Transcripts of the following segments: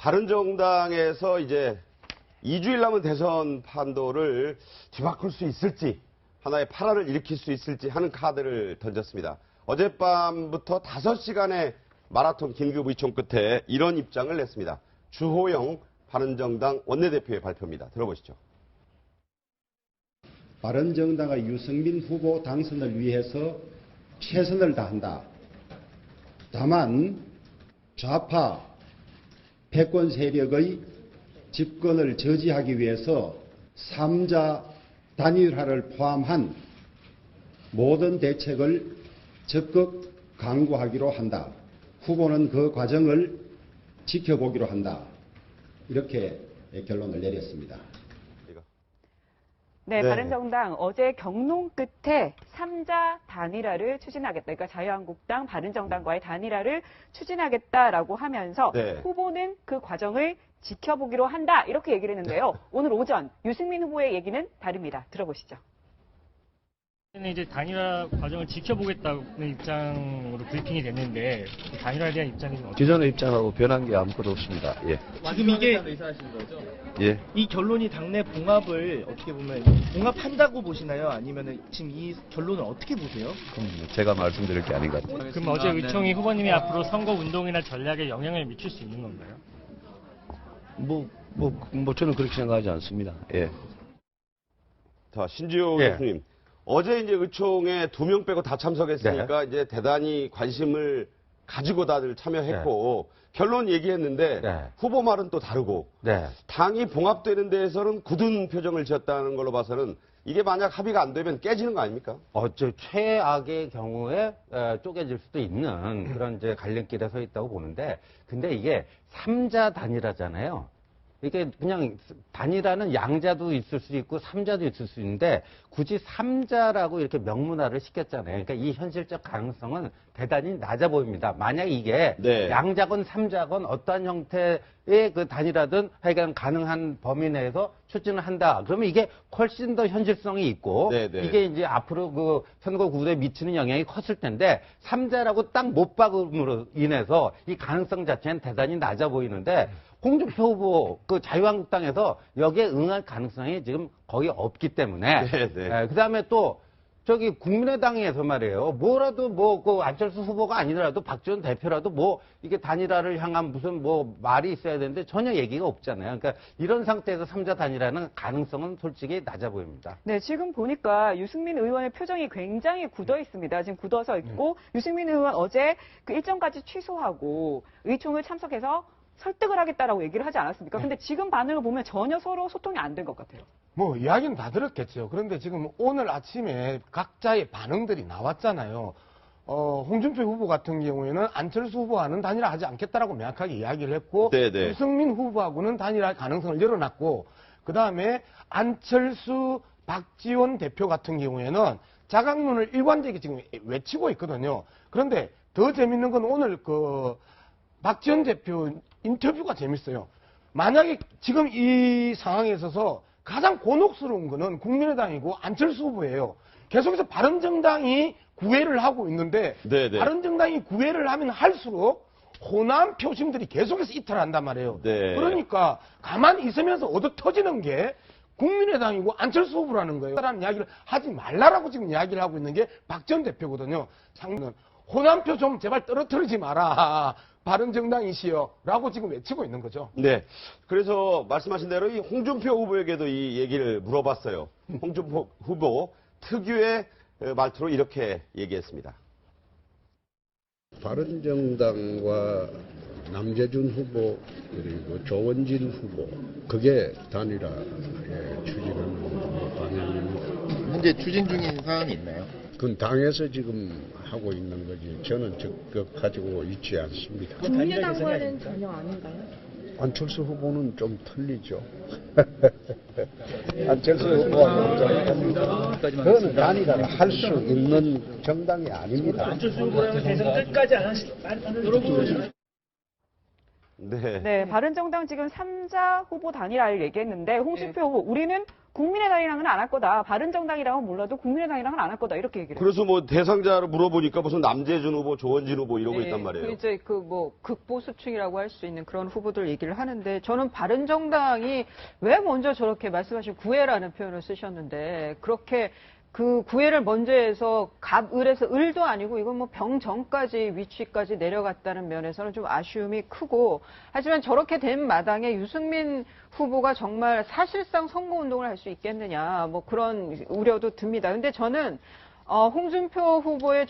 바른정당에서 이제 2주일 남은 대선 판도를 뒤바꿀 수 있을지, 하나의 파란을 일으킬 수 있을지 하는 카드를 던졌습니다. 어젯밤부터 5시간의 마라톤 긴급 의총 끝에 이런 입장을 냈습니다. 주호영 바른정당 원내대표의 발표입니다. 들어보시죠. 바른정당의 유승민 후보 당선을 위해서 최선을 다한다. 다만 좌파 패권 세력의 집권을 저지하기 위해서 3자 단일화를 포함한 모든 대책을 적극 강구하기로 한다. 후보는 그 과정을 지켜보기로 한다. 이렇게 결론을 내렸습니다. 네, 네. 바른정당 어제 경론 끝에 3자 단일화를 추진하겠다. 그러니까 자유한국당, 바른정당과의 단일화를 추진하겠다라고 하면서 네. 후보는 그 과정을 지켜보기로 한다. 이렇게 얘기를 했는데요. 오늘 오전 유승민 후보의 얘기는 다릅니다. 들어보시죠. 이제 단일화 과정을 지켜보겠다는 입장으로 브리핑이 됐는데 단일화에 대한 입장이 좀 기존의 입장하고 변한 게 아무것도 없습니다. 예. 지금 이게 의사하신 거죠? 예. 이 결론이 당내 봉합을 어떻게 보면 봉합한다고 보시나요? 아니면 지금 이 결론을 어떻게 보세요? 그럼 제가 말씀드릴 게 아닌 것 같아요. 그럼 어제 의총이 후보님이 앞으로 선거 운동이나 전략에 영향을 미칠 수 있는 건가요? 저는 그렇게 생각하지 않습니다. 예. 자, 신지호 예. 교수님. 어제 이제 의총에 2명 빼고 다 참석했으니까 이제 대단히 관심을 가지고 다들 참여했고 결론 얘기했는데 후보 말은 또 다르고 당이 봉합되는 데에서는 굳은 표정을 지었다는 걸로 봐서는 이게 만약 합의가 안 되면 깨지는 거 아닙니까? 최악의 경우에 쪼개질 수도 있는 그런 이제 갈림길에 서 있다고 보는데, 근데 이게 3자 단일화잖아요. 이게 그냥 단일화는 양자도 있을 수 있고 3자도 있을 수 있는데 굳이 3자라고 이렇게 명문화를 시켰잖아요. 그러니까 이 현실적 가능성은 대단히 낮아 보입니다. 만약 이게 양자건 3자건 어떠한 형태의 그 단일화든 하여간 가능한 범위 내에서 추진을 한다. 그러면 이게 훨씬 더 현실성이 있고 이게 이제 앞으로 그 선거 구도에 미치는 영향이 컸을 텐데 3자라고 딱 못 박음으로 인해서 이 가능성 자체는 대단히 낮아 보이는데 홍준표 후보 그 자유한국당에서 여기에 응할 가능성이 지금 거의 없기 때문에 그다음에 또 저기 국민의당에서 말이에요. 뭐라도 그 안철수 후보가 아니더라도 박지원 대표라도 이게 단일화를 향한 무슨 말이 있어야 되는데 전혀 얘기가 없잖아요. 그러니까 이런 상태에서 3자 단일화는 가능성은 솔직히 낮아 보입니다. 네, 지금 보니까 유승민 의원의 표정이 굉장히 굳어 있습니다. 지금 굳어서 있고 유승민 의원 어제 그 일정까지 취소하고 의총을 참석해서 설득을 하겠다라고 얘기를 하지 않았습니까? 근데 지금 반응을 보면 전혀 서로 소통이 안 된 것 같아요. 이야기는 다 들었겠죠. 그런데 지금 오늘 아침에 각자의 반응들이 나왔잖아요. 홍준표 후보 같은 경우에는 안철수 후보와는 단일화 하지 않겠다라고 명확하게 이야기를 했고, 유승민 후보하고는 단일화 가능성을 열어놨고, 그 다음에 안철수, 박지원 대표 같은 경우에는 자강론을 일관되게 지금 외치고 있거든요. 그런데 더 재밌는 건 오늘 박지원 대표 인터뷰가 재밌어요. 만약에 지금 이 상황에 있어서 가장 곤혹스러운 거는 국민의당이고 안철수 후보예요. 계속해서 바른정당이 구애를 하고 있는데 바른정당이 구애를 하면 할수록 호남 표심들이 계속해서 이탈한단 말이에요. 그러니까 가만히 있으면서 얻어 터지는 게 국민의당이고 안철수 후보라는 거예요. 라는 이야기를 하지 말라라고 지금 이야기를 하고 있는 게 박지원 대표거든요. 상는 호남표 좀 제발 떨어뜨리지 마라. 바른정당이시여 라고 지금 외치고 있는 거죠. 네. 그래서 말씀하신 대로 이 홍준표 후보에게도 이 얘기를 물어봤어요. 홍준표 후보 특유의 말투로 이렇게 얘기했습니다. 바른정당과 남재준 후보 그리고 조원진 후보 그게 단일화의 추진하는 방향입니다. 현재 추진 중인 사안이 있나요? 그건 당에서 지금 하고 있는 거지 저는 적극 가지고 있지 않습니다. 국민의당과는 전혀 아닌가요? 안철수 후보는 좀 틀리죠. 안철수 후보는 좀 틀리죠. 그건 단일화를 할 수 있는 정당이 아닙니다. 안철수 후보라면 대선 끝까지 안 하는 네, 바른정당 지금 3자 후보 단일화를 얘기했는데 홍준표 후보 우리는 국민의당이랑은 안 할 거다. 바른정당이랑은 몰라도 국민의당이랑은 안 할 거다. 이렇게 얘기를 해요. 그래서 뭐 대상자로 물어보니까 무슨 남재준 후보, 조원진 후보 이러고 네, 있단 말이에요. 이제 그 뭐 극보수층이라고 할 수 있는 그런 후보들 얘기를 하는데 저는 바른정당이 왜 먼저 저렇게 말씀하신 구애라는 표현을 쓰셨는데 그렇게 그 구애를 먼저 해서 갑을에서 을도 아니고 이건 뭐 병정까지 위치까지 내려갔다는 면에서는 좀 아쉬움이 크고 하지만 저렇게 된 마당에 유승민 후보가 정말 사실상 선거운동을 할 수 있겠느냐 뭐 그런 우려도 듭니다. 근데 저는 홍준표 후보의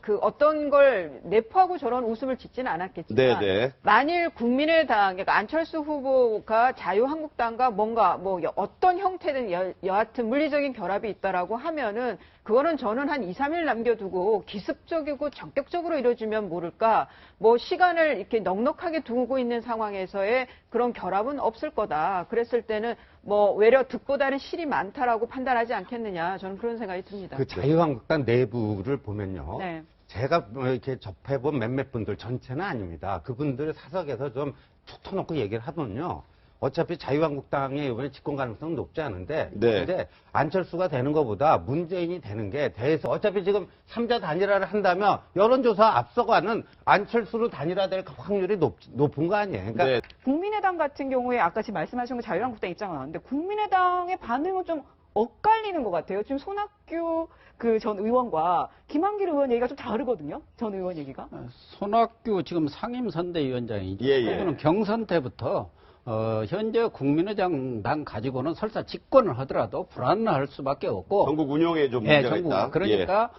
그 어떤 걸 내포하고 저런 웃음을 짓지는 않았겠지만 네네. 만일 국민의당, 그러니까 안철수 후보가 자유한국당과 뭔가 뭐 어떤 형태든 여하튼 물리적인 결합이 있다라고 하면은 그거는 저는 한 2, 3일 남겨두고 기습적이고 적격적으로 이루어지면 모를까 뭐 시간을 이렇게 넉넉하게 두고 있는 상황에서의 그런 결합은 없을 거다. 그랬을 때는 뭐 외려 득보다는 실이 많다라고 판단하지 않겠느냐. 저는 그런 생각이 듭니다. 그 자유한국당 내부를 보면요. 네. 제가 이렇게 접해본 몇몇 분들 전체는 아닙니다. 그분들 사석에서 좀 툭 터놓고 얘기를 하면요. 어차피 자유한국당의 이번에 집권 가능성은 높지 않은데, 네. 근데 안철수가 되는 것보다 문재인이 되는 게 대해서 어차피 지금 3자 단일화를 한다면 여론조사 앞서가는 안철수로 단일화될 확률이 높은 거 아니에요? 그러니까 네. 국민의당 같은 경우에 아까 지금 말씀하신 거 자유한국당 입장은 나왔는데 국민의당의 반응은 좀 엇갈리는 것 같아요. 지금 손학규 그 전 의원과 김한길 의원 얘기가 좀 다르거든요. 전 의원 얘기가. 손학규 지금 상임선대위원장이죠. 예, 예. 그분은 경선 때부터 현재 국민의당 가지고는 설사 집권을 하더라도 불안할 수밖에 없고 전국 운영에 좀 문제가 전국, 있다. 그러니까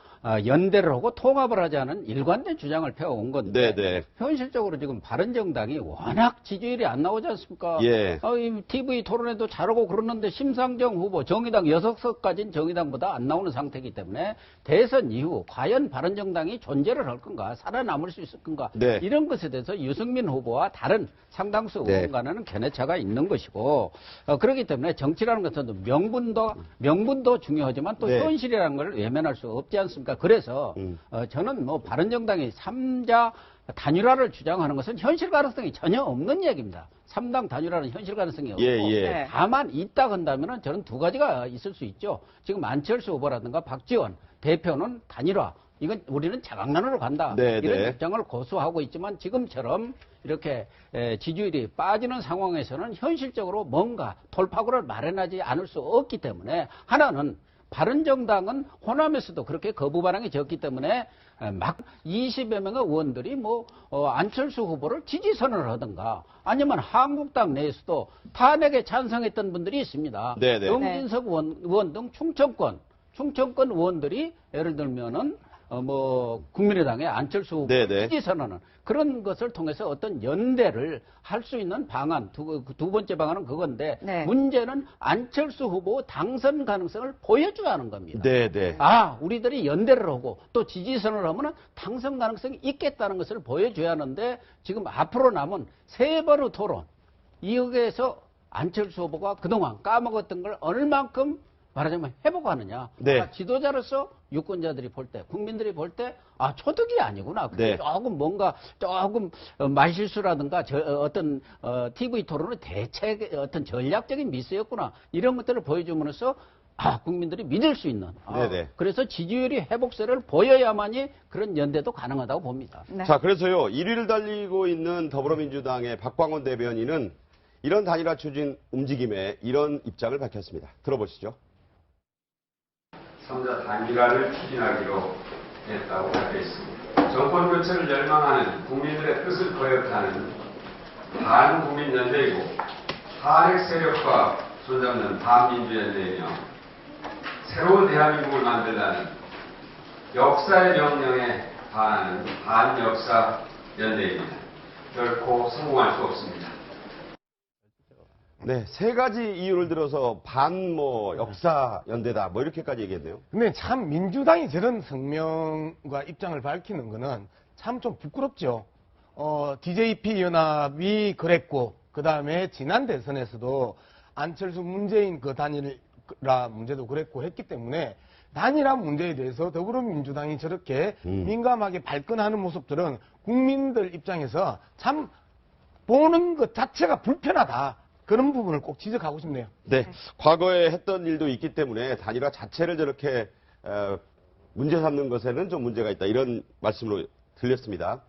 연대를 하고 통합을 하지 않은 일관된 주장을 펴온 건데 네네. 현실적으로 지금 바른정당이 워낙 지지율이 안 나오지 않습니까? 예. 이 TV 토론에도 잘하고 그러는데 심상정 후보 정의당 6석 가진 정의당보다 안 나오는 상태이기 때문에 대선 이후 과연 바른정당이 존재를 할 건가 살아남을 수 있을 건가 네. 이런 것에 대해서 유승민 후보와 다른 상당수 네. 의원과는 견해차가 있는 것이고 그렇기 때문에 정치라는 것은 명분도 중요하지만 또 네. 현실이라는 걸 외면할 수 없지 않습니까? 그래서 저는 뭐 바른정당이 3자 단일화를 주장하는 것은 현실 가능성이 전혀 없는 얘기입니다. 3당 단일화는 현실 가능성이 없고 예, 예. 네. 다만 있다 한다면 저는 두 가지가 있을 수 있죠. 지금 안철수 후보라든가 박지원 대표는 단일화 이건 우리는 자강난으로 간다. 네, 이런 네. 입장을 고수하고 있지만 지금처럼 이렇게 지지율이 빠지는 상황에서는 현실적으로 뭔가 돌파구를 마련하지 않을 수 없기 때문에 하나는 바른정당은 호남에서도 그렇게 거부 반응이 적기 때문에 막 20여 명의 의원들이 안철수 후보를 지지선언을 하든가 아니면 한국당 내에서도 탄핵에 찬성했던 분들이 있습니다. 네네. 영진석 의원 등 충청권 의원들이 예를 들면은 국민의당의 안철수 후보 네네. 지지선언은 그런 것을 통해서 어떤 연대를 할 수 있는 방안 두 번째 방안은 그건데 네. 문제는 안철수 후보 당선 가능성을 보여줘야 하는 겁니다. 네네. 우리들이 연대를 하고 또 지지선을 하면 당선 가능성이 있겠다는 것을 보여줘야 하는데 지금 앞으로 남은 세 번의 토론 여기에서 안철수 후보가 그동안 까먹었던 걸 얼만큼 말하자면 회복하느냐. 네. 지도자로서 유권자들이 볼 때, 국민들이 볼 때, 초득이 아니구나. 네. 조금 말실수라든가 어떤 TV 토론의 대책 어떤 전략적인 미스였구나. 이런 것들을 보여줌으로써 국민들이 믿을 수 있는. 네네. 그래서 지지율이 회복세를 보여야만이 그런 연대도 가능하다고 봅니다. 네. 자, 그래서요, 1위를 달리고 있는 더불어민주당의 박광원 대변인은 이런 단일화 추진 움직임에 이런 입장을 밝혔습니다. 들어보시죠. 3자 단일화를 추진하기로 했다고 발표했습니다. 정권 교체를 열망하는 국민들의 뜻을 거역하는 반국민연대이고 탄핵 세력과 손잡는 반민주연대이며 새로운 대한민국을 만들라는 역사의 명령에 반하는 반역사 연대입니다. 결코 성공할 수 없습니다. 네, 세 가지 이유를 들어서 역사 연대다 이렇게까지 얘기했네요. 근데 참 민주당이 저런 성명과 입장을 밝히는 거는 참 좀 부끄럽죠. DJP 연합이 그랬고 그 다음에 지난 대선에서도 안철수 문재인 그 단일화 문제도 그랬고 했기 때문에 단일화 문제에 대해서 더불어민주당이 저렇게 민감하게 발끈하는 모습들은 국민들 입장에서 참 보는 것 자체가 불편하다. 그런 부분을 꼭 지적하고 싶네요. 네. 과거에 했던 일도 있기 때문에 단일화 자체를 저렇게 문제 삼는 것에는 좀 문제가 있다. 이런 말씀으로 들렸습니다.